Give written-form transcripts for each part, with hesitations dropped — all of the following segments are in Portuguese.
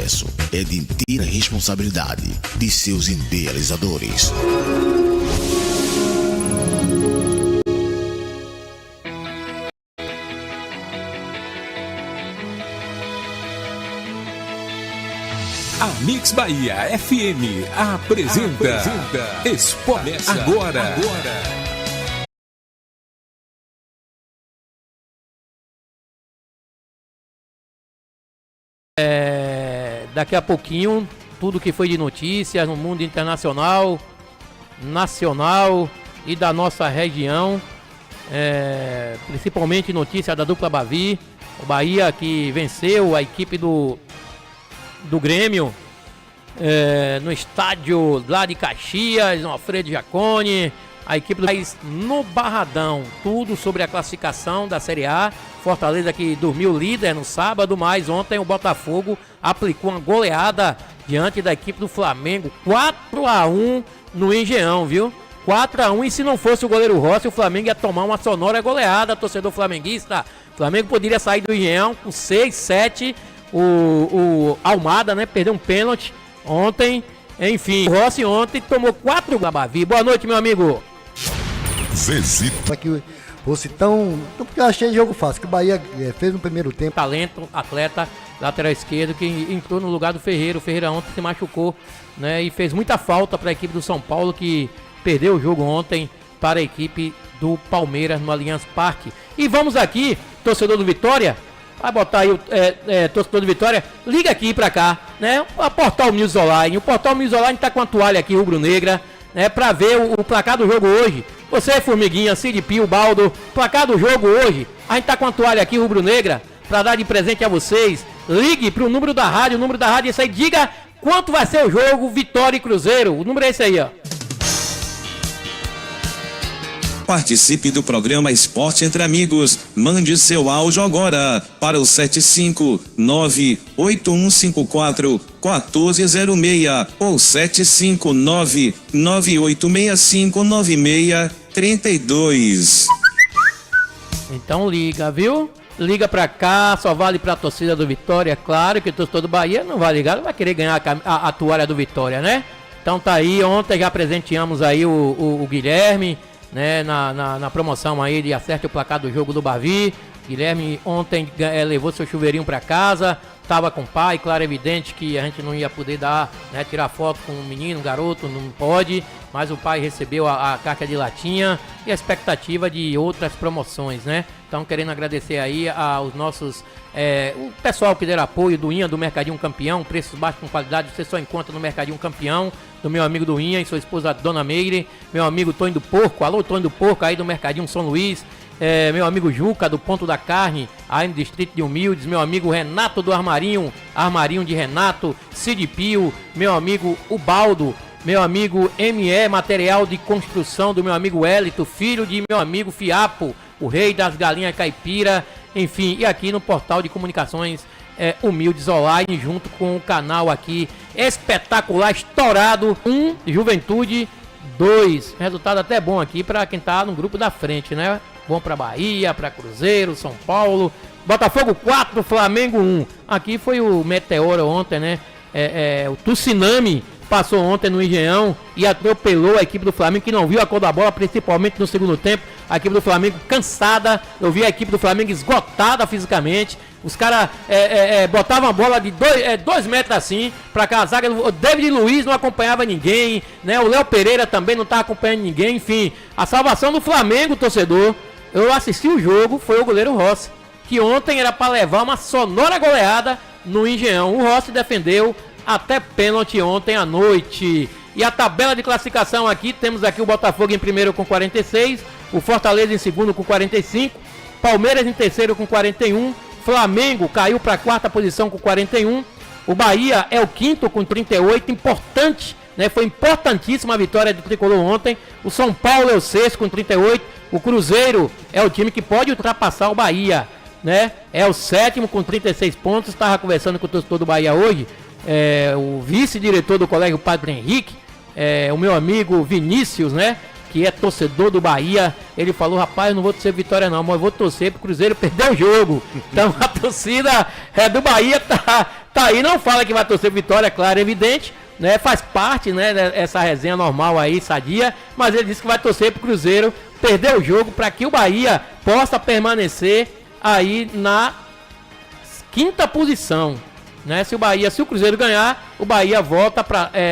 sucesso é de inteira responsabilidade de seus idealizadores. A Mix Bahia FM apresenta Esporte Agora. Daqui a pouquinho, tudo que foi de notícias no mundo internacional, nacional e da nossa região, principalmente notícia da dupla Bavi, o Bahia que venceu a equipe do Grêmio no estádio lá de Caxias, no Alfredo Jaconi, a equipe do país no Barradão, tudo sobre a classificação da Série A. Fortaleza que dormiu líder no sábado, mas ontem o Botafogo aplicou uma goleada diante da equipe do Flamengo, 4-1 no Engenhão, viu? 4-1, e se não fosse o goleiro Rossi, o Flamengo ia tomar uma sonora goleada, torcedor flamenguista. O Flamengo poderia sair do Engenhão com 6-7, o Almada, né, perdeu um pênalti ontem, enfim, o Rossi ontem tomou 4 da Bavi. Boa noite, meu amigo. Para que fosse tão. Porque eu achei jogo fácil, que o Bahia fez no primeiro tempo. Talento, atleta, lateral esquerdo, que entrou no lugar do Ferreira. O Ferreira ontem se machucou, né? E fez muita falta para a equipe do São Paulo, que perdeu o jogo ontem para a equipe do Palmeiras no Allianz Parque. E vamos aqui, torcedor do Vitória. Vai botar aí o torcedor do Vitória, liga aqui pra cá, né? O Portal News Online. O Portal News Online tá com a toalha aqui rubro-negra, né? Pra ver o placar do jogo hoje. Você, Formiguinha, Cid Pio, Baldo, placar do jogo hoje. A gente tá com a toalha aqui rubro-negra pra dar de presente a vocês. Ligue pro número da rádio, é esse aí. Diga quanto vai ser o jogo Vitória e Cruzeiro. O número é esse aí, ó. Participe do programa Esporte Entre Amigos. Mande seu áudio agora para o 759-8154-1406 ou 759-9865-9632. Então liga, viu? Liga pra cá, só vale pra torcida do Vitória, claro que o torcedor do Bahia não vai ligar, não vai querer ganhar a toalha do Vitória, né? Então tá aí, ontem já presenteamos aí o Guilherme, né, na promoção aí de acerte o placar do jogo do Bavi. Guilherme ontem levou seu chuveirinho para casa, tava com o pai, claro, evidente que a gente não ia poder dar, né, tirar foto com o menino, o garoto, não pode, mas o pai recebeu a carga de latinha e a expectativa de outras promoções, né? Então querendo agradecer aí aos nossos, o pessoal que deram apoio do INHA, do Mercadinho Campeão, preços baixos com qualidade, você só encontra no Mercadinho Campeão, do meu amigo do INHA e sua esposa Dona Meire, meu amigo Tonho do Porco, alô Tonho do Porco aí do Mercadinho São Luís, meu amigo Juca do Ponto da Carne, aí no Distrito de Humildes, meu amigo Renato do Armarinho de Renato, Cid Pio, meu amigo Ubaldo, meu amigo ME Material de Construção, do meu amigo Hélito, filho de meu amigo Fiapo, o rei das galinhas caipira, enfim, e aqui no portal de comunicações Humildes Online, junto com o canal aqui espetacular, estourado, Juventude 2, resultado até bom aqui para quem tá no grupo da frente, né? Bom para Bahia, para Cruzeiro, São Paulo, Botafogo 4, Flamengo 1. Aqui foi o Meteoro ontem, né? O Tsunami passou ontem no Engenhão e atropelou a equipe do Flamengo, que não viu a cor da bola, principalmente no segundo tempo. A equipe do Flamengo cansada, eu vi a equipe do Flamengo esgotada fisicamente. Os caras botavam a bola de 2 metros assim, pra cá a zaga. O David Luiz não acompanhava ninguém, né? O Léo Pereira também não estava acompanhando ninguém. Enfim, a salvação do Flamengo, torcedor, eu assisti o jogo, foi o goleiro Rossi, que ontem era para levar uma sonora goleada no Engenhão. O Rossi defendeu até pênalti ontem à noite. E a tabela de classificação aqui, temos aqui o Botafogo em primeiro com 46, o Fortaleza em segundo com 45, Palmeiras em terceiro com 41, Flamengo caiu para a quarta posição com 41, o Bahia é o quinto com 38, importante, né? Foi importantíssima a vitória do Tricolor ontem. O São Paulo é o sexto com 38, o Cruzeiro é o time que pode ultrapassar o Bahia, né? É o sétimo com 36 pontos, estava conversando com o torcedor do Bahia hoje, o vice-diretor do Colégio Padre Henrique, o meu amigo Vinícius, né? Que é torcedor do Bahia, ele falou, rapaz, eu não vou torcer vitória não, mas eu vou torcer pro Cruzeiro perder o jogo. Então a torcida do Bahia Tá aí, não fala que vai torcer Vitória, claro, evidente, né? Faz parte, né, dessa resenha normal aí, sadia, mas ele disse que vai torcer pro Cruzeiro perder o jogo para que o Bahia possa permanecer aí na 5ª posição, né? Se o Cruzeiro ganhar, o Bahia volta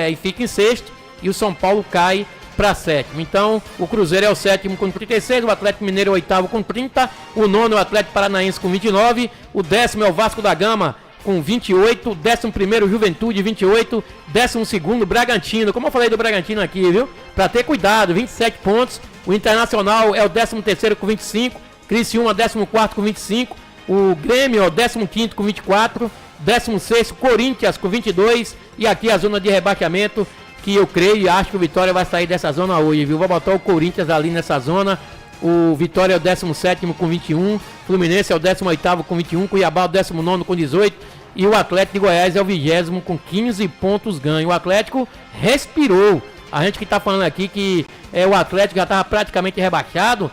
e fica em 6º e o São Paulo cai para 7º. Então, o Cruzeiro é o 7º com 36, o Atlético Mineiro é o 8º com 30, o 9º é o Atlético Paranaense com 29, o 10º é o Vasco da Gama com 28, 11º Juventude 28, 12º Bragantino, como eu falei do Bragantino aqui, viu? Para ter cuidado, 27 pontos, o Internacional é o 13º com 25, Criciúma 14º com 25, o Grêmio é o 15º com 24, 16º Corinthians com 22 e aqui a zona de rebaixamento que eu creio e acho que o Vitória vai sair dessa zona hoje, viu? Vai botar o Corinthians ali nessa zona. O Vitória é o 17º com 21, Fluminense é o 18º com 21, Cuiabá é o 19º com 18 e o Atlético de Goiás é o 20º com 15 pontos ganho. O Atlético respirou. A gente que tá falando aqui que o Atlético já tava praticamente rebaixado,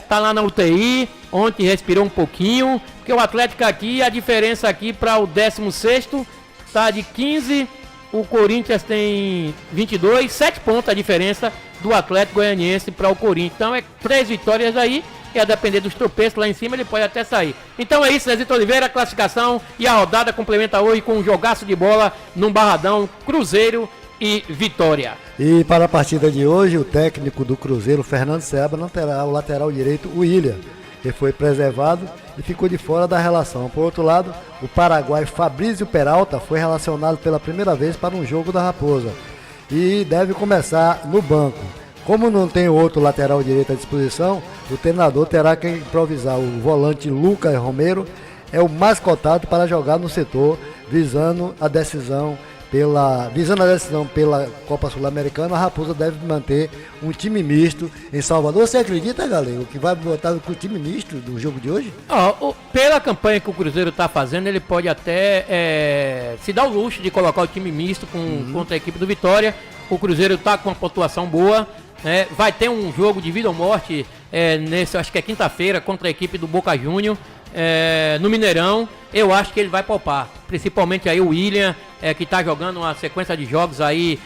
tá lá na UTI, ontem respirou um pouquinho, porque o Atlético aqui, a diferença aqui para o 16º tá de 15, o Corinthians tem 22, 7 pontos a diferença do Atlético Goianiense para o Corinthians. Então 3 vitórias aí, e a depender dos tropeços lá em cima ele pode até sair. Então é isso, Zezito Oliveira, a classificação e a rodada complementa hoje com um jogaço de bola num Barradão, Cruzeiro e Vitória. E para a partida de hoje, o técnico do Cruzeiro, Fernando Seabra, não terá o lateral direito, o William, que foi preservado e ficou de fora da relação. Por outro lado, o paraguaio Fabrício Peralta foi relacionado pela primeira vez para um jogo da Raposa e deve começar no banco. Como não tem outro lateral direito à disposição, o treinador terá que improvisar. O volante Lucas Romero é o mais cotado para jogar no setor, visando a decisão pela Copa Sul-Americana. A Raposa deve manter um time misto em Salvador. Você acredita, galera, que vai botar com o time misto do jogo de hoje? Pela campanha que o Cruzeiro está fazendo, ele pode até se dar o luxo de colocar o time misto contra a equipe do Vitória. O Cruzeiro está com uma pontuação boa, né? Vai ter um jogo de vida ou morte acho que é quinta-feira, contra a equipe do Boca Juniors. No Mineirão, eu acho que ele vai poupar, principalmente aí o William, que tá jogando uma sequência de jogos aí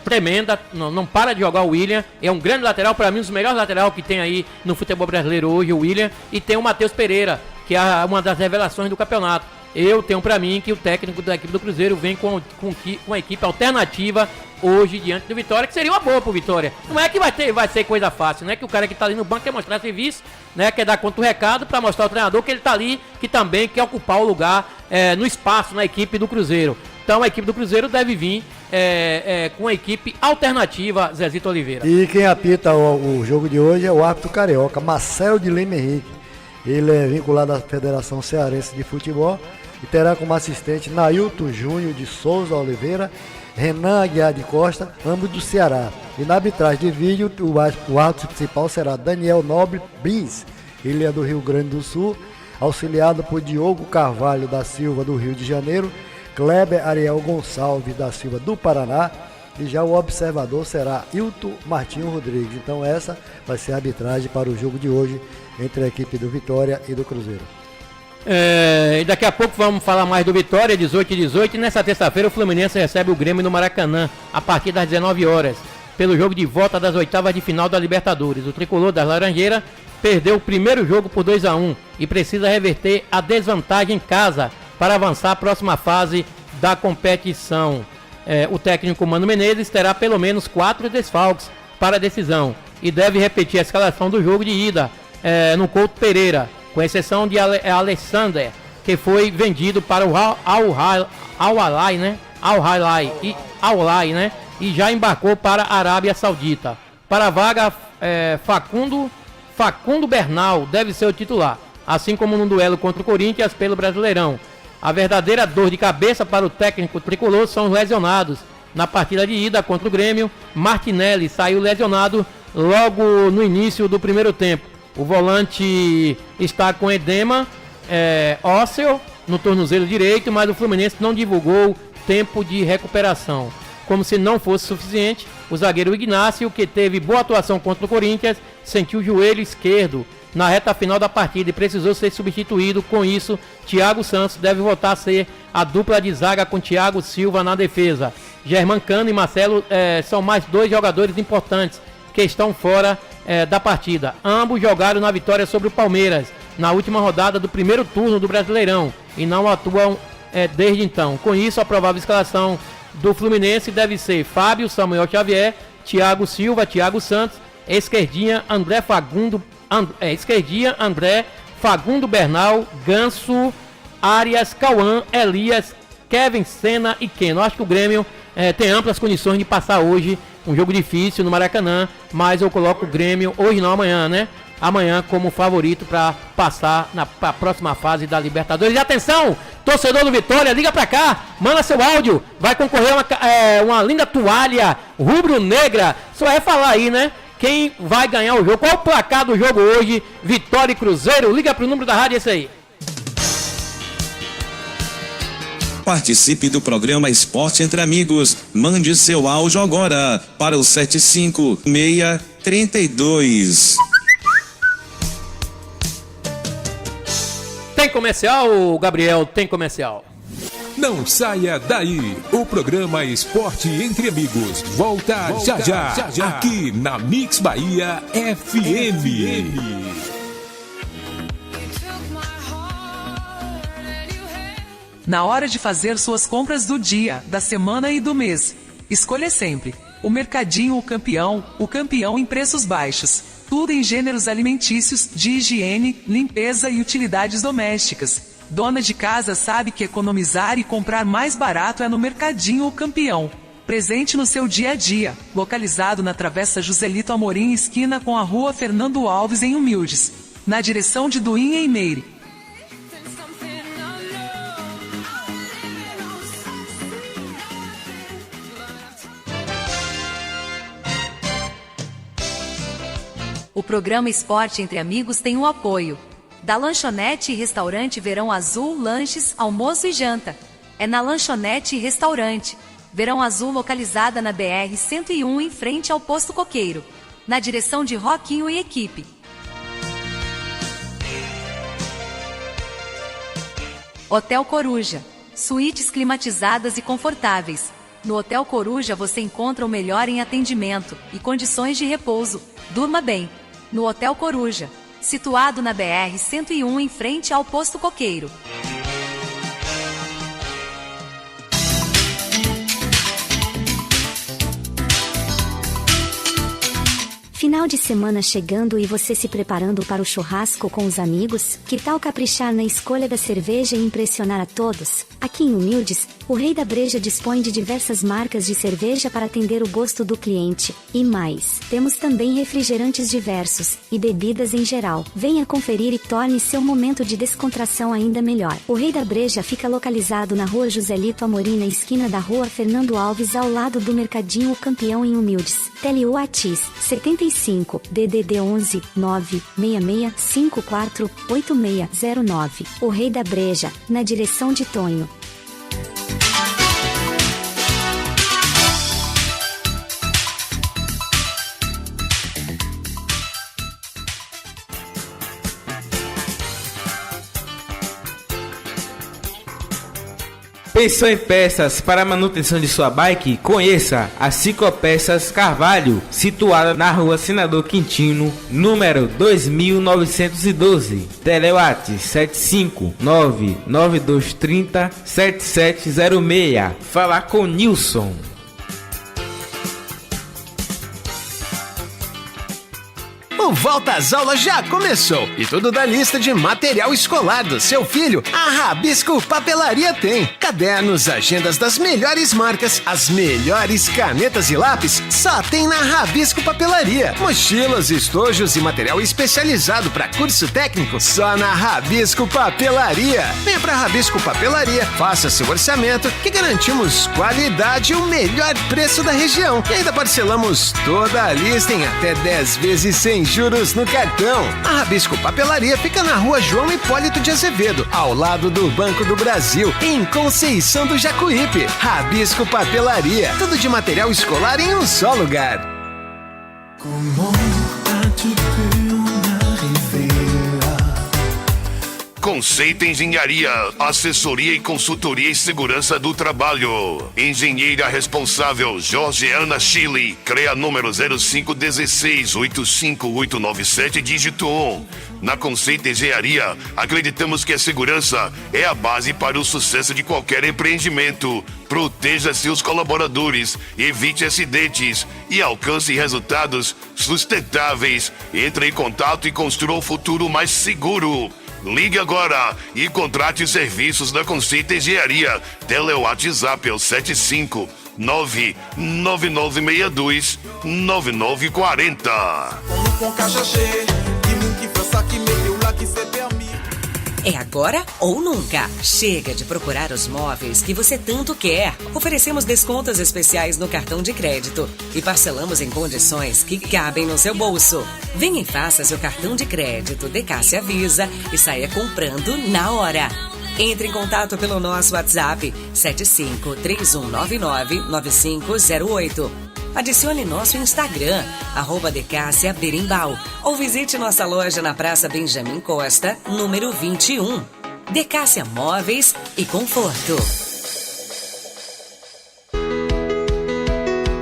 tremenda, não para de jogar o William, é um grande lateral, para mim um dos melhores laterais que tem aí no futebol brasileiro hoje, o William, e tem o Matheus Pereira, que é uma das revelações do campeonato. Eu tenho para mim que o técnico da equipe do Cruzeiro vem com uma equipe alternativa hoje diante do Vitória, que seria uma boa pro Vitória. Não é que vai ser coisa fácil, né? Que o cara que tá ali no banco quer mostrar serviço, né? Quer dar conta do recado para mostrar ao treinador que ele tá ali, que também quer ocupar o lugar no espaço na equipe do Cruzeiro. Então a equipe do Cruzeiro deve vir com uma equipe alternativa, Zezito Oliveira. E quem apita o jogo de hoje é o árbitro carioca, Marcelo de Lima Henrique. Ele é vinculado à Federação Cearense de Futebol e terá como assistente Nailton Júnior de Souza Oliveira, Renan Aguiar de Costa, ambos do Ceará. E na arbitragem de vídeo, o árbitro principal será Daniel Nobre Brins, ele é do Rio Grande do Sul, auxiliado por Diogo Carvalho da Silva, do Rio de Janeiro, Kleber Ariel Gonçalves da Silva, do Paraná, e já o observador será Hilton Martinho Rodrigues. Então essa vai ser a arbitragem para o jogo de hoje entre a equipe do Vitória e do Cruzeiro. E daqui a pouco vamos falar mais do Vitória, 18h18, e nessa terça-feira o Fluminense recebe o Grêmio no Maracanã, a partir das 19 horas, pelo jogo de volta das oitavas de final da Libertadores. O tricolor das Laranjeiras perdeu o primeiro jogo por 2-1 e precisa reverter a desvantagem em casa para avançar à próxima fase da competição. O técnico Mano Menezes terá pelo menos 4 desfalques para a decisão e deve repetir a escalação do jogo de ida no Couto Pereira, com exceção de Alexander, que foi vendido para o Al-Hilal, né? E já embarcou para a Arábia Saudita. Para a vaga, Facundo Bernal deve ser o titular, assim como no duelo contra o Corinthians pelo Brasileirão. A verdadeira dor de cabeça para o técnico tricolor são os lesionados. Na partida de ida contra o Grêmio, Martinelli saiu lesionado logo no início do primeiro tempo. O volante está com edema ósseo no tornozelo direito, mas o Fluminense não divulgou tempo de recuperação. Como se não fosse suficiente, o zagueiro Ignácio, que teve boa atuação contra o Corinthians, sentiu o joelho esquerdo na reta final da partida e precisou ser substituído. Com isso, Thiago Santos deve voltar a ser a dupla de zaga com Thiago Silva na defesa. Germancano e Marcelo são mais 2 jogadores importantes que estão fora da partida. Ambos jogaram na vitória sobre o Palmeiras na última rodada do primeiro turno do Brasileirão e não atuam desde então. Com isso, a provável escalação do Fluminense deve ser Fábio, Samuel Xavier, Thiago Silva, Thiago Santos, esquerdinha André Fagundo Bernal, Ganso, Arias, Cauã, Elias, Kevin, Senna e Keno. Acho que o Grêmio tem amplas condições de passar hoje um jogo difícil no Maracanã, mas eu coloco o Grêmio, hoje não, amanhã, né? Amanhã como favorito para passar para a próxima fase da Libertadores. E atenção, torcedor do Vitória, liga para cá, manda seu áudio, vai concorrer a uma linda toalha rubro-negra. Só é falar aí, né? Quem vai ganhar o jogo, qual é o placar do jogo hoje, Vitória e Cruzeiro? Liga pro número da rádio, esse aí. Participe do programa Esporte Entre Amigos. Mande seu áudio agora para o 75632. Tem comercial, Gabriel? Tem comercial. Não saia daí. O programa Esporte Entre Amigos volta já, aqui na Mix Bahia FM. Na hora de fazer suas compras do dia, da semana e do mês, escolha sempre o Mercadinho O Campeão em preços baixos. Tudo em gêneros alimentícios, de higiene, limpeza e utilidades domésticas. Dona de casa sabe que economizar e comprar mais barato é no Mercadinho O Campeão. Presente no seu dia a dia, localizado na Travessa Joselito Amorim, esquina com a Rua Fernando Alves, em Humildes, na direção de Duim em Meire. O programa Esporte Entre Amigos tem o apoio da Lanchonete e Restaurante Verão Azul, lanches, almoço e janta. É na Lanchonete e Restaurante Verão Azul, localizada na BR-101, em frente ao Posto Coqueiro, na direção de Roquinho e equipe. Hotel Coruja, suítes climatizadas e confortáveis. No Hotel Coruja você encontra o melhor em atendimento e condições de repouso. Durma bem no Hotel Coruja, situado na BR-101, em frente ao Posto Coqueiro. Final de semana chegando e você se preparando para o churrasco com os amigos? Que tal caprichar na escolha da cerveja e impressionar a todos? Aqui em Humildes, o Rei da Breja dispõe de diversas marcas de cerveja para atender o gosto do cliente. E mais, temos também refrigerantes diversos e bebidas em geral. Venha conferir e torne seu momento de descontração ainda melhor. O Rei da Breja fica localizado na Rua Joselito Amorim, na esquina da Rua Fernando Alves, ao lado do Mercadinho O Campeão, em Humildes. Tele Whats 75 DDD 11 966 54 8609. O Rei da Breja, na direção de Tonho. Pensou em peças para a manutenção de sua bike? Conheça a Ciclopeças Carvalho, situada na Rua Senador Quintino, número 2912. Telewat 75992307706. Falar com Nilson. O Volta às Aulas já começou e tudo da lista de material escolar do seu filho, a Rabisco Papelaria tem. Cadernos, agendas das melhores marcas, as melhores canetas e lápis, só tem na Rabisco Papelaria. Mochilas, estojos e material especializado para curso técnico, só na Rabisco Papelaria. Venha pra Rabisco Papelaria, faça seu orçamento que garantimos qualidade e o melhor preço da região. E ainda parcelamos toda a lista em até 10 vezes sem juros no cartão. A Rabisco Papelaria fica na Rua João Hipólito de Azevedo, ao lado do Banco do Brasil, em Conceição do Jacuípe. Rabisco Papelaria, tudo de material escolar em um só lugar. Comment as-tu pu en arriver Conceito Engenharia, assessoria e consultoria em segurança do trabalho. Engenheira responsável Jorgiana Chile, CREA número 0516-85897, dígito 1. Na Conceito Engenharia, acreditamos que a segurança é a base para o sucesso de qualquer empreendimento. Proteja seus colaboradores, evite acidentes e alcance resultados sustentáveis. Entre em contato e construa um futuro mais seguro. Ligue agora e contrate os serviços da Conceito Engenharia. WhatsApp é o 759-9962-9940. É agora ou nunca. Chega de procurar os móveis que você tanto quer. Oferecemos descontos especiais no cartão de crédito e parcelamos em condições que cabem no seu bolso. Venha e faça seu cartão de crédito Decássia Visa e saia comprando na hora. Entre em contato pelo nosso WhatsApp 7531999508. Adicione nosso Instagram, @Decássia Berimbau, ou visite nossa loja na Praça Benjamin Costa, número 21. Decássia Móveis e Conforto.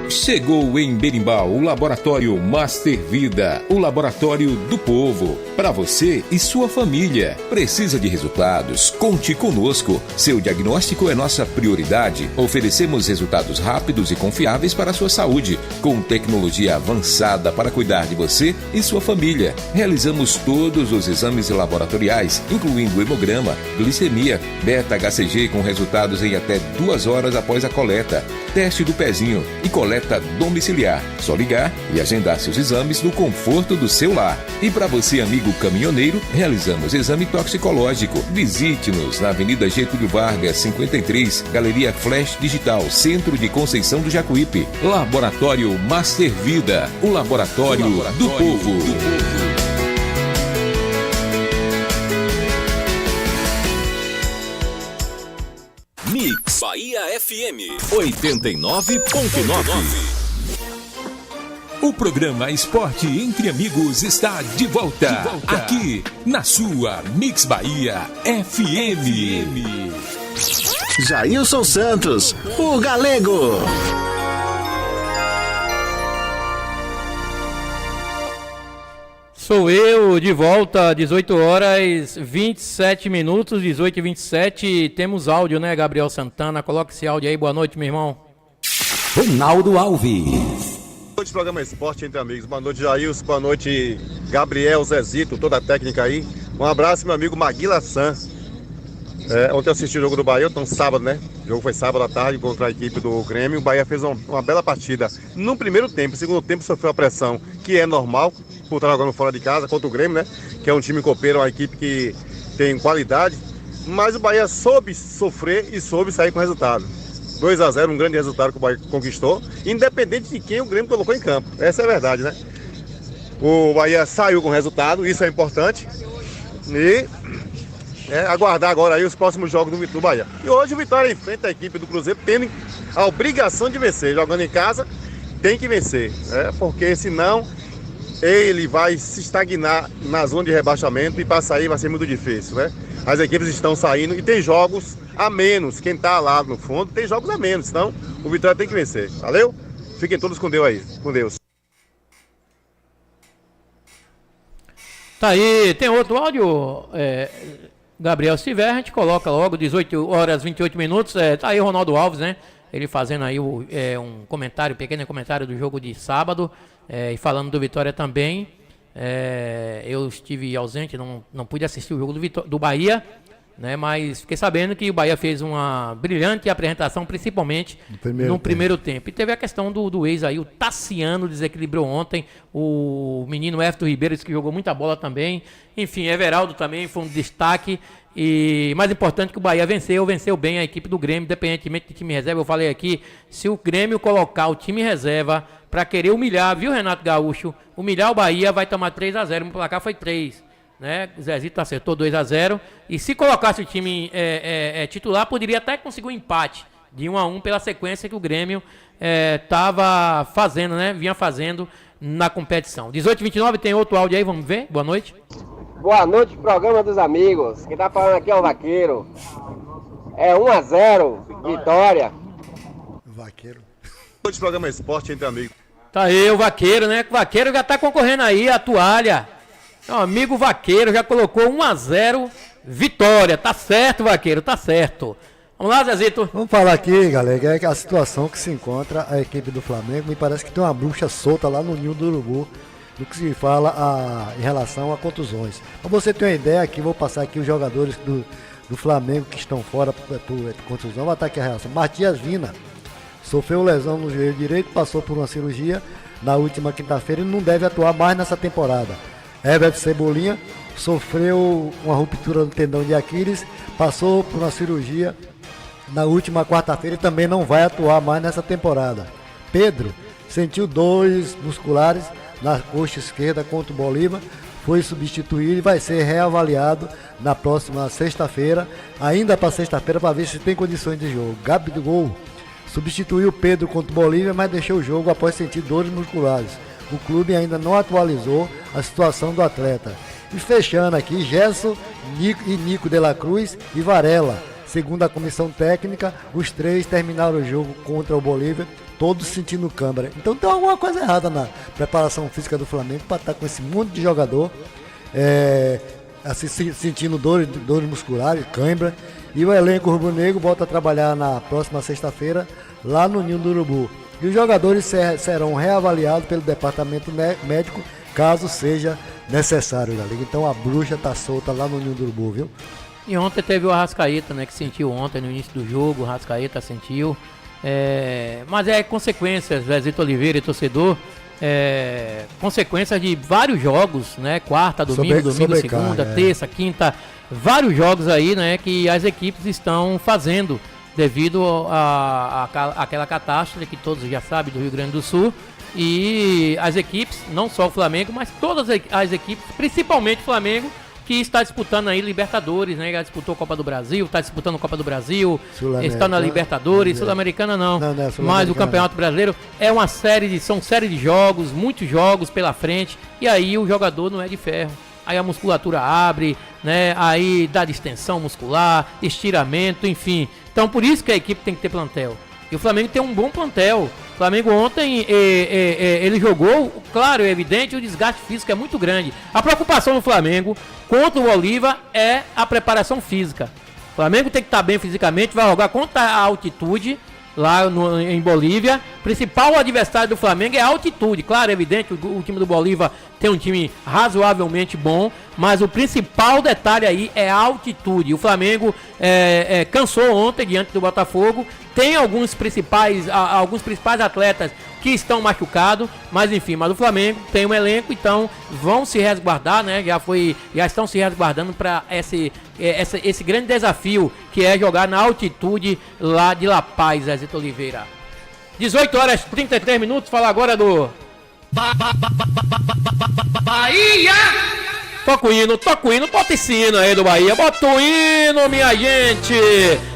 Chegou em Berimbau o Laboratório Master Vida, o laboratório do povo. Para você e sua família. Precisa de resultados? Conte conosco. Seu diagnóstico é nossa prioridade. Oferecemos resultados rápidos e confiáveis para a sua saúde, com tecnologia avançada para cuidar de você e sua família. Realizamos todos os exames laboratoriais, incluindo hemograma, glicemia, beta-HCG com resultados em até 2 horas após a coleta, teste do pezinho e coleta domiciliar. Só ligar e agendar seus exames no conforto do seu lar. E para você, amigo caminhoneiro, realizamos exame toxicológico. Visite-nos na Avenida Getúlio Vargas, 53, Galeria Flash Digital, Centro de Conceição do Jacuípe. Laboratório Master Vida, o laboratório do povo. Mix Bahia FM 89.9. O programa Esporte Entre Amigos está de volta, aqui na sua Mix Bahia FM. Jailson Santos, o Galego. Sou eu, de volta, 18 horas 27 minutos, 18h27. Temos áudio, né, Gabriel Santana? Coloca esse áudio aí. Boa noite, meu irmão. Ronaldo Alves. Boa noite, programa Esporte Entre Amigos. Boa noite, Jailson. Boa noite, Gabriel, Zezito, toda a técnica aí. Um abraço, meu amigo Maguila San. Ontem eu assisti o jogo do Bahia, então sábado, né? O jogo foi sábado à tarde contra a equipe do Grêmio. O Bahia fez uma bela partida no primeiro tempo. No segundo tempo sofreu a pressão, que é normal, por estar jogando fora de casa contra o Grêmio, né? Que é um time copeiro, uma equipe que tem qualidade. Mas o Bahia soube sofrer e soube sair com resultado. 2-0, um grande resultado que o Bahia conquistou, independente de quem o Grêmio colocou em campo. Essa é a verdade, né? O Bahia saiu com resultado, isso é importante. E aguardar agora aí os próximos jogos do Bahia. E hoje o Vitória enfrenta a equipe do Cruzeiro, tendo a obrigação de vencer. Jogando em casa, tem que vencer, porque senão ele vai se estagnar na zona de rebaixamento e para sair vai ser muito difícil, né? As equipes estão saindo e tem jogos a menos. Quem tá lá no fundo tem jogos a menos, então o Vitória tem que vencer. Valeu? Fiquem todos com Deus aí. Com Deus. Tá aí, tem outro áudio, Gabriel, se tiver, a gente coloca logo, 18 horas 28 minutos. Tá aí o Ronaldo Alves, né? Ele fazendo aí um comentário, pequeno comentário do jogo de sábado, e falando do Vitória também. Eu estive ausente, não pude assistir o jogo do Bahia, né? Mas fiquei sabendo que o Bahia fez uma brilhante apresentação, principalmente no primeiro tempo. E teve a questão do ex aí, o Tassiano desequilibrou ontem, o menino Everton Ribeiro disse que jogou muita bola também. Enfim, Everaldo também foi um destaque. E mais importante que o Bahia venceu bem a equipe do Grêmio, independentemente de time reserva. Eu falei aqui, se o Grêmio colocar o time reserva para querer humilhar, viu, Renato Gaúcho? Humilhar o Bahia, vai tomar 3-0. O placar foi 3, né? O Zezito acertou 2-0. E se colocasse o time titular, poderia até conseguir um empate de 1-1 pela sequência que o Grêmio estava fazendo, né? Vinha fazendo na competição. 18h29, tem outro áudio aí, vamos ver? Boa noite. Boa noite, programa dos amigos. Quem tá falando aqui é o Vaqueiro. É 1-0, vitória. Vaqueiro. Boa noite, programa Esporte Entre Amigos. Tá aí o Vaqueiro, né? O Vaqueiro já tá concorrendo aí a toalha. Meu amigo Vaqueiro já colocou 1-0, vitória. Tá certo, Vaqueiro, tá certo. Vamos lá, Zezito. Vamos falar aqui, galera, que é a situação que se encontra a equipe do Flamengo. Me parece que tem uma bruxa solta lá no ninho do urubu, do que se fala em relação a contusões. Pra você ter uma ideia aqui, vou passar aqui os jogadores do Flamengo que estão fora por contusão. Vou ataque a reação. Matias Vina sofreu lesão no joelho direito, passou por uma cirurgia na última quinta-feira e não deve atuar mais nessa temporada. Everton Cebolinha sofreu uma ruptura do tendão de Aquiles, passou por uma cirurgia na última quarta-feira e também não vai atuar mais nessa temporada. Pedro sentiu dores musculares na coxa esquerda contra o Bolívar, foi substituído e vai ser reavaliado na próxima sexta-feira, ainda para sexta-feira, para ver se tem condições de jogo. Gabigol substituiu o Pedro contra o Bolívar, mas deixou o jogo após sentir dores musculares. O clube ainda não atualizou a situação do atleta. E fechando aqui, Gerson, Nico de la Cruz e Varela. Segundo a comissão técnica, os três terminaram o jogo contra o Bolívar, todos sentindo câimbra. Então tem alguma coisa errada na preparação física do Flamengo para estar com esse monte de jogador sentindo dores musculares, câimbra. E o elenco rubro-negro volta a trabalhar na próxima sexta-feira lá no Ninho do Urubu. E os jogadores serão reavaliados pelo departamento médico, caso seja necessário, galera. Então a bruxa tá solta lá no Ninho do Urubu, viu? E ontem teve o Arrascaeta, né, que sentiu ontem no início do jogo, o Arrascaeta sentiu. Mas é consequências, Zezito Oliveira e torcedor, consequências de vários jogos, né, quarta, domingo, segunda, terça, quinta, vários jogos aí, né, que as equipes estão fazendo devido àquela catástrofe que todos já sabem do Rio Grande do Sul. E as equipes, não só o Flamengo, mas todas as equipes, principalmente o Flamengo, que está disputando aí Libertadores, né? Já disputou Copa do Brasil, está disputando Copa do Brasil, está na Libertadores, Sul-Americana não, mas o Campeonato Brasileiro são série de jogos, muitos jogos pela frente, e aí o jogador não é de ferro. Aí a musculatura abre, né? Aí dá distensão muscular, estiramento, enfim. Então por isso que a equipe tem que ter plantel. E o Flamengo tem um bom plantel. O Flamengo ontem, ele jogou, claro, é evidente, o desgaste físico é muito grande. A preocupação do Flamengo contra o Bolívar é a preparação física. O Flamengo tem que estar bem fisicamente, vai jogar contra a altitude lá em Bolívia. O principal adversário do Flamengo é a altitude. Claro, é evidente, o time do Bolívar tem um time razoavelmente bom, mas o principal detalhe aí é a altitude. O Flamengo cansou ontem diante do Botafogo. Tem alguns principais atletas que estão machucados, mas enfim, mas o Flamengo tem um elenco, então vão se resguardar, né? Já estão se resguardando para esse grande desafio que é jogar na altitude lá de La Paz, Zezito Oliveira. 18h33, fala agora do Bahia! Toca o hino, bota esse hino aí do Bahia, bota o hino, minha gente!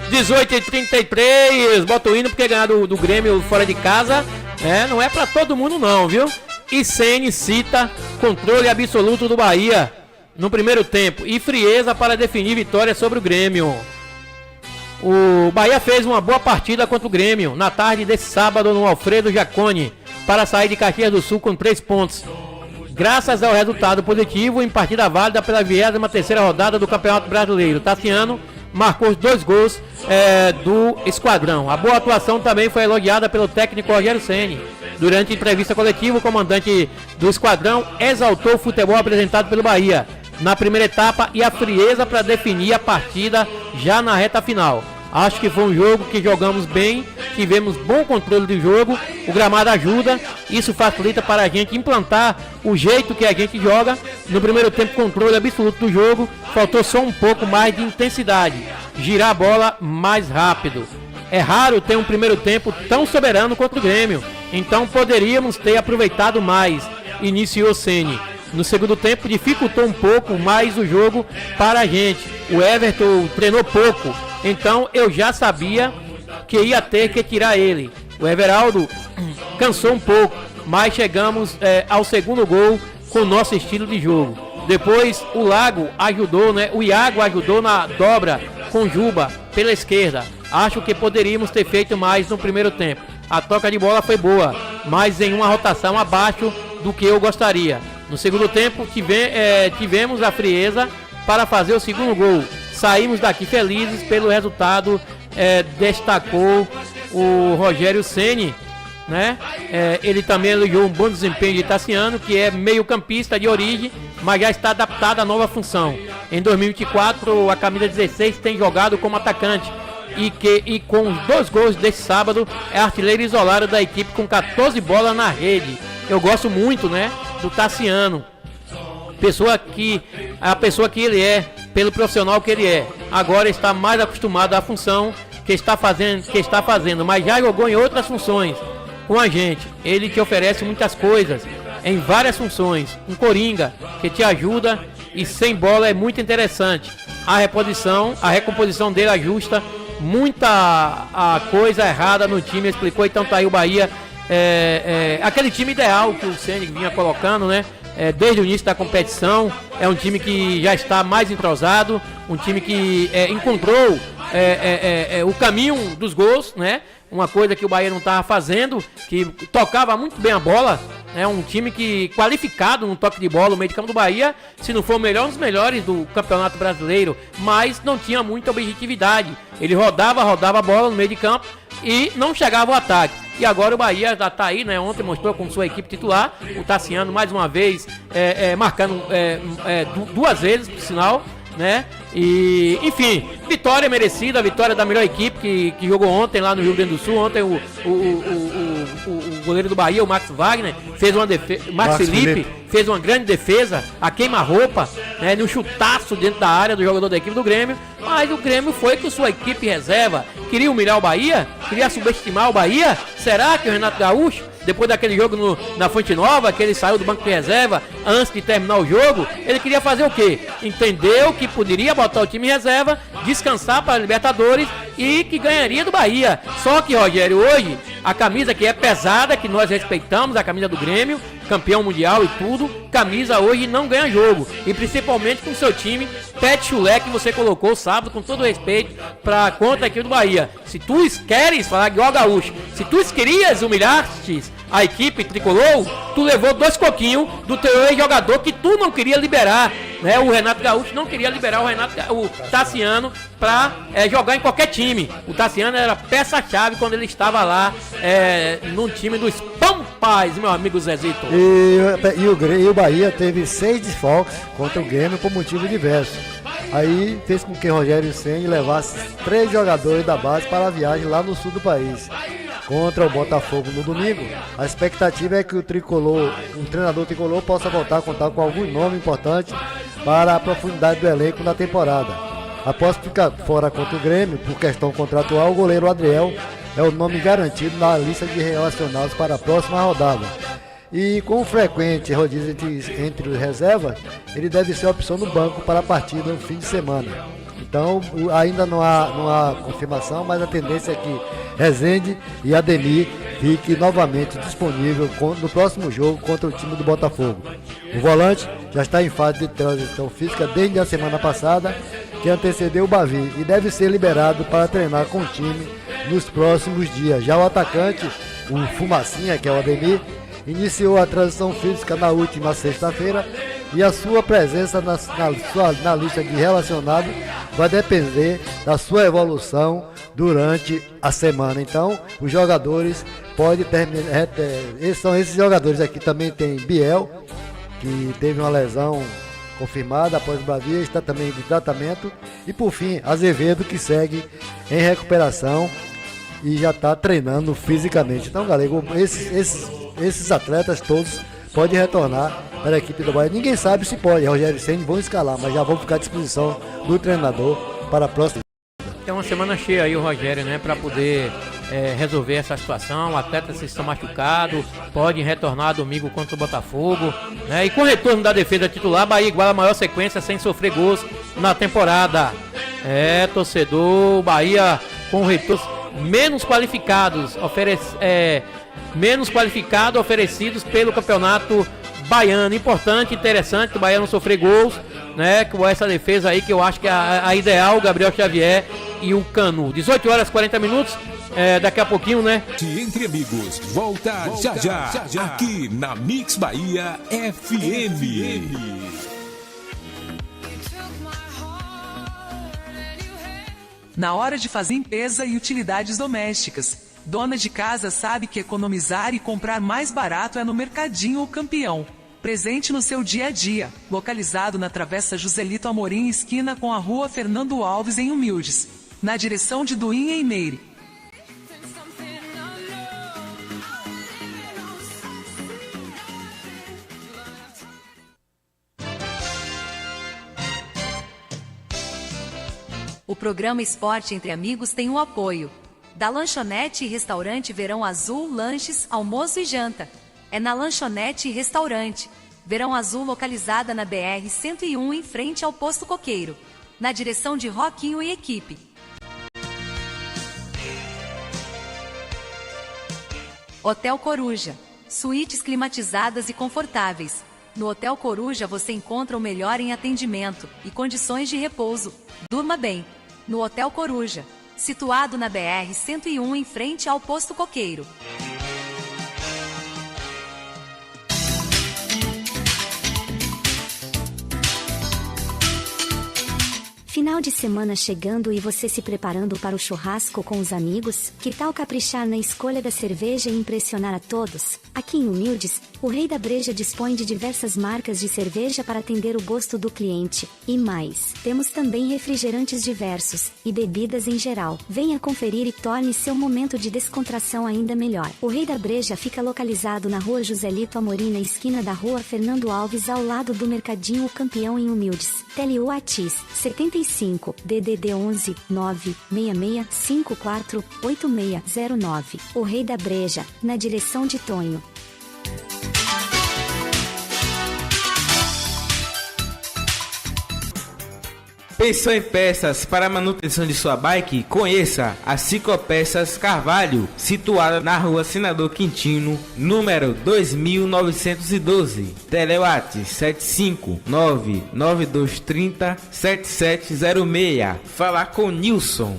18h33, bota o hino porque ganhar do Grêmio fora de casa, não é pra todo mundo não, viu? E Ceni cita controle absoluto do Bahia no primeiro tempo e frieza para definir vitória sobre o Grêmio. O Bahia fez uma boa partida contra o Grêmio na tarde desse sábado no Alfredo Jaconi para sair de Caxias do Sul com 3 pontos. Graças ao resultado positivo em partida válida pela 23ª rodada do Campeonato Brasileiro, Tassiano marcou os 2 gols do esquadrão. A boa atuação também foi elogiada pelo técnico Rogério Ceni. Durante a entrevista coletiva, o comandante do esquadrão exaltou o futebol apresentado pelo Bahia na primeira etapa e a frieza para definir a partida já na reta final. Acho que foi um jogo que jogamos bem, tivemos bom controle do jogo, o gramado ajuda, isso facilita para a gente implantar o jeito que a gente joga. No primeiro tempo, controle absoluto do jogo, faltou só um pouco mais de intensidade, girar a bola mais rápido. É raro ter um primeiro tempo tão soberano contra o Grêmio, então poderíamos ter aproveitado mais, iniciou Ceni. No segundo tempo dificultou um pouco mais o jogo para a gente. O Everton treinou pouco, então eu já sabia que ia ter que tirar ele. O Everaldo cansou um pouco, mas chegamos ao segundo gol com o nosso estilo de jogo. Depois o Lago ajudou, né? O Iago ajudou na dobra com Juba pela esquerda. Acho que poderíamos ter feito mais no primeiro tempo. A toca de bola foi boa, mas em uma rotação abaixo do que eu gostaria. No segundo tempo tivemos a frieza para fazer o segundo gol. Saímos daqui felizes pelo resultado, destacou o Rogério Ceni, né? Ele também elogiou um bom desempenho de Tassiano, que é meio campista de origem, mas já está adaptado à nova função. Em 2024 a camisa 16 tem jogado como atacante e com os 2 gols desse sábado é artilheiro isolado da equipe com 14 bolas na rede. Eu gosto muito, né, do Tassiano, a pessoa que ele é, pelo profissional que ele é. Agora está mais acostumado à função que está fazendo, mas já jogou em outras funções com a gente. Ele te oferece muitas coisas em várias funções. Um coringa que te ajuda e sem bola é muito interessante. A recomposição dele ajusta muita coisa errada no time, explicou. Então tá aí o Bahia, aquele time ideal que o Ceni vinha colocando, né? Desde o início da competição. É um time que já está mais entrosado, um time que encontrou o caminho dos gols, né? Uma coisa que o Bahia não estava fazendo, que tocava muito bem a bola. É um time que qualificado no toque de bola. O meio de campo do Bahia, se não for o melhor, um dos melhores do Campeonato Brasileiro, mas não tinha muita objetividade. Ele rodava a bola no meio de campo e não chegava ao ataque. E agora o Bahia já está aí, né? Ontem mostrou com sua equipe titular, o Tassiano mais uma vez marcando 2 vezes, por sinal, né? E, enfim, vitória merecida, vitória da melhor equipe que jogou ontem lá no Rio Grande do Sul. Ontem o goleiro do Bahia, o Max Wagner, fez uma defesa. Max Felipe fez uma grande defesa, a queima-roupa, né, num chutaço dentro da área do jogador da equipe do Grêmio. Mas o Grêmio foi com sua equipe reserva. Queria humilhar o Bahia? Queria subestimar o Bahia? Será que o Renato Gaúcho, depois daquele jogo na Fonte Nova, que ele saiu do banco de reserva antes de terminar o jogo, ele queria fazer o quê? Entendeu que poderia botar o time em reserva, descansar para a Libertadores e que ganharia do Bahia. Só que, Rogério, hoje, a camisa que é pesada, que nós respeitamos, a camisa do Grêmio, campeão mundial e tudo, camisa hoje não ganha jogo. E principalmente com o seu time, Pet Chulé, que você colocou sábado, com todo respeito, para contra aqui do Bahia. Se tu queres falar igual Gaúcho, se tu querias humilhar-te a equipe tricolor, tu levou 2 coquinhos do teu ex-jogador que tu não queria liberar, né? O Renato Gaúcho não queria liberar o Tassiano para jogar em qualquer time. O Tassiano era peça-chave quando ele estava lá no time dos Pampas, meu amigo Zezito. E o Bahia teve 6 desfalques contra o Grêmio por motivos diversos. Aí fez com que Rogério Ceni levasse 3 jogadores da base para a viagem lá no sul do país. Contra o Botafogo no domingo, a expectativa é que o treinador tricolor possa voltar a contar com algum nome importante para a profundidade do elenco na temporada. Após ficar fora contra o Grêmio, por questão contratual, o goleiro Adriel é o nome garantido na lista de relacionados para a próxima rodada. E com o frequente rodízio entre os reservas, ele deve ser a opção do banco para a partida no fim de semana. Então ainda não há confirmação, mas a tendência é que Rezende e Ademir fiquem novamente disponível no próximo jogo contra o time do Botafogo. O volante já está em fase de transição física desde a semana passada, que antecedeu o Bavi, e deve ser liberado para treinar com o time nos próximos dias. Já o atacante, o Fumacinha, que é o Ademir, iniciou a transição física na última sexta-feira e a sua presença na lista de relacionados vai depender da sua evolução durante a semana. Então, os jogadores podem terminar. São esses jogadores aqui. Também tem Biel, que teve uma lesão confirmada após o Bravia, está também de tratamento. E por fim, Azevedo, que segue em recuperação e já está treinando fisicamente. Então, galego, esses atletas todos podem retornar para a equipe do Bahia. Ninguém sabe se pode. Rogério Ceni vão escalar, mas já vão ficar à disposição do treinador para a próxima. Tem uma semana cheia aí o Rogério, né, para poder resolver essa situação. Atletas estão machucados, podem retornar domingo contra o Botafogo, né? E com o retorno da defesa titular, Bahia iguala a maior sequência sem sofrer gols na temporada. Torcedor, Bahia com retorno menos qualificados oferecidos pelo Campeonato Baiano. Importante, interessante, o Baiano sofrer gols, né? Com essa defesa aí que eu acho que é a ideal, o Gabriel Xavier e o Canu. 18 horas 40 minutos. Daqui a pouquinho, né? Entre Amigos, volta já, aqui na Mix Bahia FM. Na hora de fazer limpeza e utilidades domésticas, dona de casa sabe que economizar e comprar mais barato é no Mercadinho O Campeão. Presente no seu dia a dia, localizado na Travessa Joselito Amorim, esquina com a Rua Fernando Alves, em Humildes, na direção de Duinha e Meire. O programa Esporte Entre Amigos tem o apoio da Lanchonete e Restaurante Verão Azul, lanches, almoço e janta. É na Lanchonete e Restaurante Verão Azul, localizada na BR-101, em frente ao Posto Coqueiro, na direção de Roquinho e equipe. Hotel Coruja, suítes climatizadas e confortáveis. No Hotel Coruja você encontra o melhor em atendimento e condições de repouso. Durma bem. No Hotel Coruja, situado na BR-101, em frente ao Posto Coqueiro. Final de semana chegando e você se preparando para o churrasco com os amigos? Que tal caprichar na escolha da cerveja e impressionar a todos? Aqui em Humildes, o Rei da Breja dispõe de diversas marcas de cerveja para atender o gosto do cliente. E mais, temos também refrigerantes diversos e bebidas em geral. Venha conferir e torne seu momento de descontração ainda melhor. O Rei da Breja fica localizado na Rua Joselito Amorim, na esquina da Rua Fernando Alves, ao lado do Mercadinho O Campeão, em Humildes. Tele Whats 75 DDD 11 966 54 8609. O Rei da Breja, na direção de Tonho. Pensou em peças para a manutenção de sua bike? Conheça a Ciclopeças Carvalho, situada na Rua Senador Quintino, número 2912. Telewhats 75992307706. Falar com Nilson.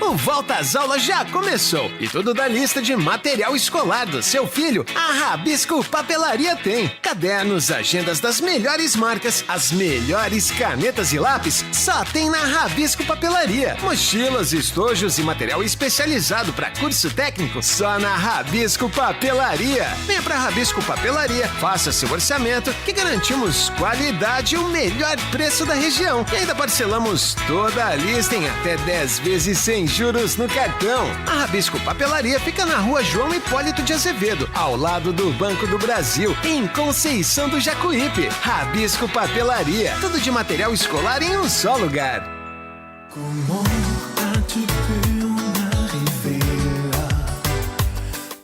O Volta às Aulas já começou e tudo da lista de material escolar do seu filho, a Rabisco Papelaria tem. Cadernos, agendas das melhores marcas, as melhores canetas e lápis, só tem na Rabisco Papelaria. Mochilas, estojos e material especializado para curso técnico, só na Rabisco Papelaria. Venha pra Rabisco Papelaria, faça seu orçamento que garantimos qualidade e o melhor preço da região. E ainda parcelamos toda a lista em até 10 vezes sem juros no cartão. A Rabisco Papelaria fica na Rua João Hipólito de Azevedo, ao lado do Banco do Brasil, em Conceição do Jacuípe. Rabisco Papelaria, tudo de material escolar em um só lugar.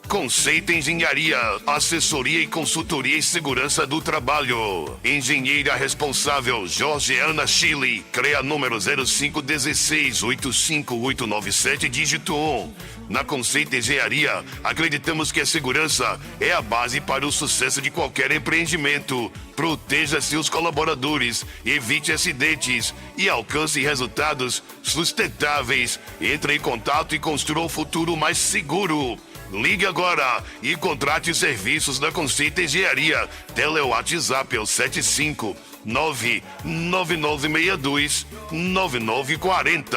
Conceito Engenharia, assessoria e consultoria em segurança do trabalho. Engenheira responsável Jorge Ana Chile, CREA número 0516-85897, dígito 1. Na Conceito Engenharia, acreditamos que a segurança é a base para o sucesso de qualquer empreendimento. Proteja seus colaboradores, evite acidentes e alcance resultados sustentáveis. Entre em contato e construa um futuro mais seguro. Ligue agora e contrate os serviços da Conceito Engenharia. TelewhatsApp é o 75999629940.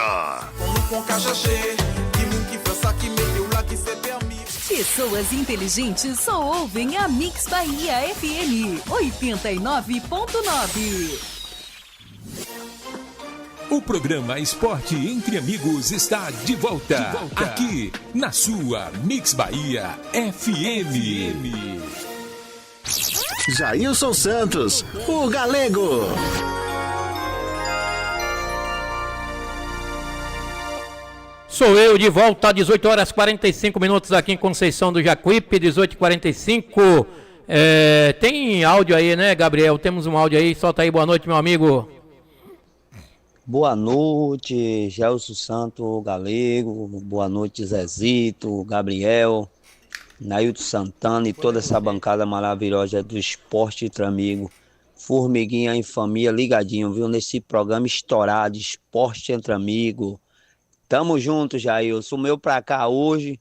Pessoas inteligentes só ouvem a Mix Bahia FM 89.9. O programa Esporte Entre Amigos está de volta, aqui na sua Mix Bahia FM. Jailson Santos, o Galego. Sou eu de volta, 18 horas 45 minutos aqui em Conceição do Jacuípe, 18h45. Tem áudio aí, né, Gabriel? Temos um áudio aí, solta aí, boa noite, meu amigo. Boa noite, Gelson Santo Galego, boa noite, Zezito, Gabriel. Nailton Santana e toda essa bancada maravilhosa do Esporte Entre Amigos. Formiguinha em família, ligadinho, viu? Nesse programa estourado, Esporte Entre Amigos. Tamo junto, Jailson. O meu pra cá hoje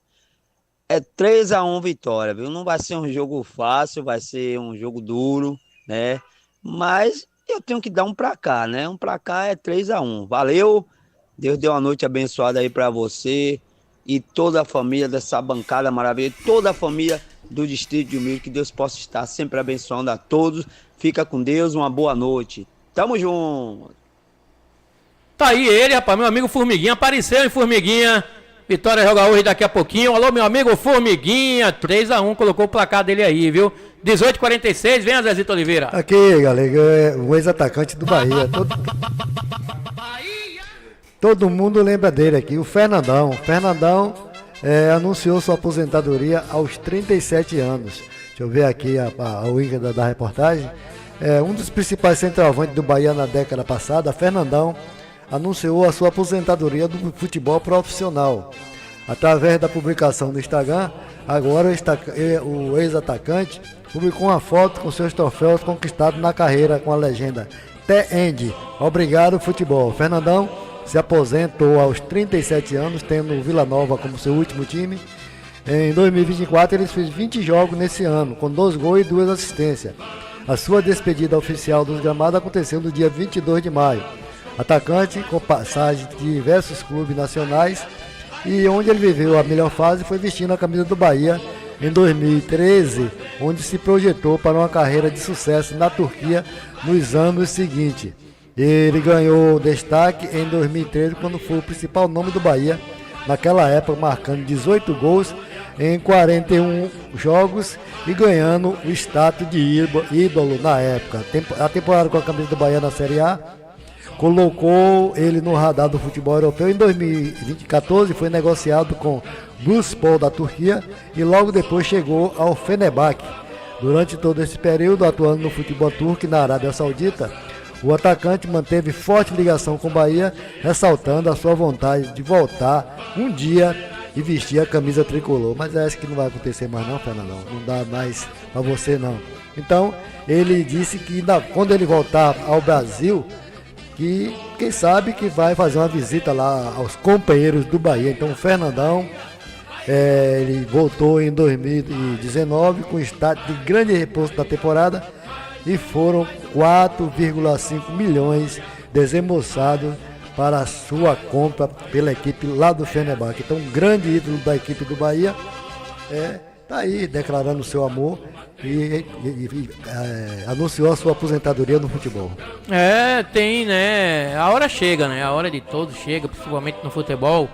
é 3-1 vitória, viu? Não vai ser um jogo fácil, vai ser um jogo duro, né? Mas eu tenho que dar um pra cá, né? Um pra cá é 3-1. Valeu! Deus dê uma noite abençoada aí pra você e toda a família dessa bancada maravilhosa, toda a família do Distrito de Humilde, que Deus possa estar sempre abençoando a todos. Fica com Deus, uma boa noite. Tamo junto! Tá aí ele, rapaz, meu amigo Formiguinha, apareceu, hein, Formiguinha? Vitória joga hoje daqui a pouquinho. Alô, meu amigo Formiguinha, 3-1, colocou o placar dele aí, viu? 18h46, vem a Zezito Oliveira. Aqui, galera, é o ex-atacante do Bahia. Todo mundo lembra dele aqui, o Fernandão. Fernandão anunciou sua aposentadoria aos 37 anos. Deixa eu ver aqui a wiki da reportagem. Um dos principais centroavantes do Bahia na década passada, Fernandão, anunciou a sua aposentadoria do futebol profissional. Através da publicação no Instagram, agora o ex-atacante publicou uma foto com seus troféus conquistados na carreira com a legenda The End. Obrigado, futebol. Fernandão se aposentou aos 37 anos, tendo o Vila Nova como seu último time. Em 2024 ele fez 20 jogos nesse ano, com 2 gols e 2 assistências. A sua despedida oficial dos gramados aconteceu no dia 22 de maio. Atacante com passagem de diversos clubes nacionais e onde ele viveu a melhor fase foi vestindo a camisa do Bahia em 2013, onde se projetou para uma carreira de sucesso na Turquia nos anos seguintes. Ele ganhou destaque em 2013 quando foi o principal nome do Bahia naquela época, marcando 18 gols em 41 jogos e ganhando o status de ídolo na época. A temporada com a camisa do Bahia na Série A colocou ele no radar do futebol europeu. Em 2014 foi negociado com Bursaspor da Turquia e logo depois chegou ao Fenerbahçe. Durante todo esse período, atuando no futebol turco e na Arábia Saudita, o atacante manteve forte ligação com o Bahia, ressaltando a sua vontade de voltar um dia e vestir a camisa tricolor. Mas acho que não vai acontecer mais não, Fernandão. Não dá mais para você não. Então, ele disse que quando ele voltar ao Brasil, que quem sabe que vai fazer uma visita lá aos companheiros do Bahia. Então o Fernandão, ele voltou em 2019 com status de grande reforço da temporada e foram 4,5 milhões desembolsados para a sua compra pela equipe lá do Fenerbahçe. Então um grande ídolo da equipe do Bahia está aí declarando seu amor e anunciou a sua aposentadoria no futebol. Tem, né? A hora chega, né? A hora de todos chega, principalmente no futebol.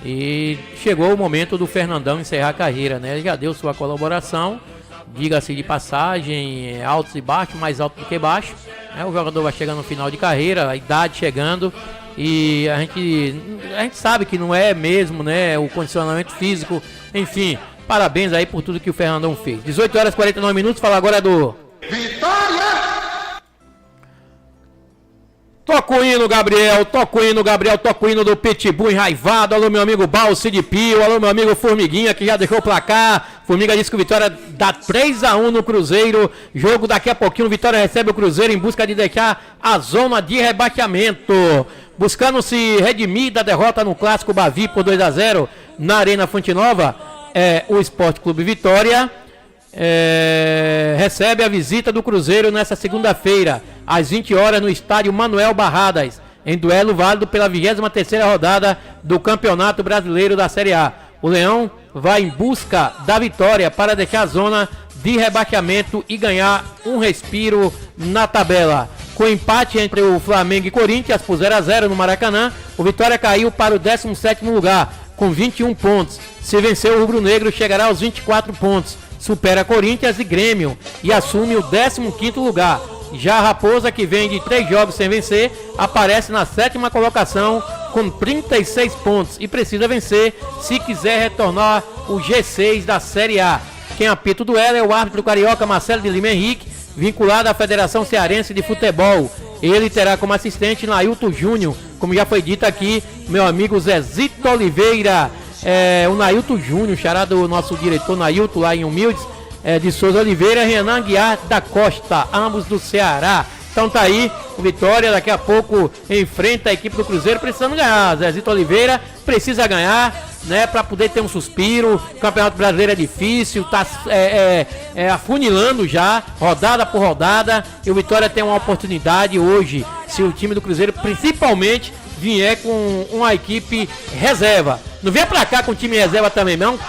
E chegou o momento do Fernandão encerrar a carreira, né? Ele já deu sua colaboração, diga-se de passagem, altos e baixos, mais alto do que baixo. O jogador vai chegando no final de carreira, a idade chegando. E a gente sabe que não é mesmo, né? O condicionamento físico, enfim. Parabéns aí por tudo que o Fernandão fez. 18h49, fala agora do... Vitória! Toca o hino, Gabriel, toca o hino do Pitbull enraivado. Alô, meu amigo Balsi de Pio, alô, meu amigo Formiguinha, que já deixou o placar. Formiga disse que o Vitória dá 3-1 no Cruzeiro. Jogo daqui a pouquinho, o Vitória recebe o Cruzeiro em busca de deixar a zona de rebaixamento. Buscando se redimir da derrota no Clássico Bavi por 2-0 na Arena Fonte Nova. O Esporte Clube Vitória recebe a visita do Cruzeiro nessa segunda-feira, às 20 horas, no estádio Manuel Barradas, em duelo válido pela 23ª rodada do Campeonato Brasileiro da Série A. O Leão vai em busca da vitória para deixar a zona de rebaixamento e ganhar um respiro na tabela. Com empate entre o Flamengo e Corinthians por 0-0 no Maracanã, o Vitória caiu para o 17º lugar, com 21 pontos. Se vencer o Rubro Negro, chegará aos 24 pontos. Supera Corinthians e Grêmio e assume o 15º lugar. Já a Raposa, que vem de 3 jogos sem vencer, aparece na 7ª colocação com 36 pontos e precisa vencer se quiser retornar o G6 da Série A. Quem apita o duelo é o árbitro carioca Marcelo de Lima Henrique, vinculado à Federação Cearense de Futebol. Ele terá como assistente Nailton Júnior, como já foi dito aqui, meu amigo Zezito Oliveira. o Nailton Júnior, xará do nosso diretor Nailton lá em Humildes, de Souza Oliveira, Renan Guiar da Costa, ambos do Ceará. Então tá aí, o Vitória daqui a pouco enfrenta a equipe do Cruzeiro precisando ganhar. Zezito Oliveira precisa ganhar, né, para poder ter um suspiro. O Campeonato Brasileiro é difícil, tá afunilando já, rodada por rodada, e o Vitória tem uma oportunidade hoje, se o time do Cruzeiro principalmente vier com uma equipe reserva. Não venha pra cá com o time reserva também, não.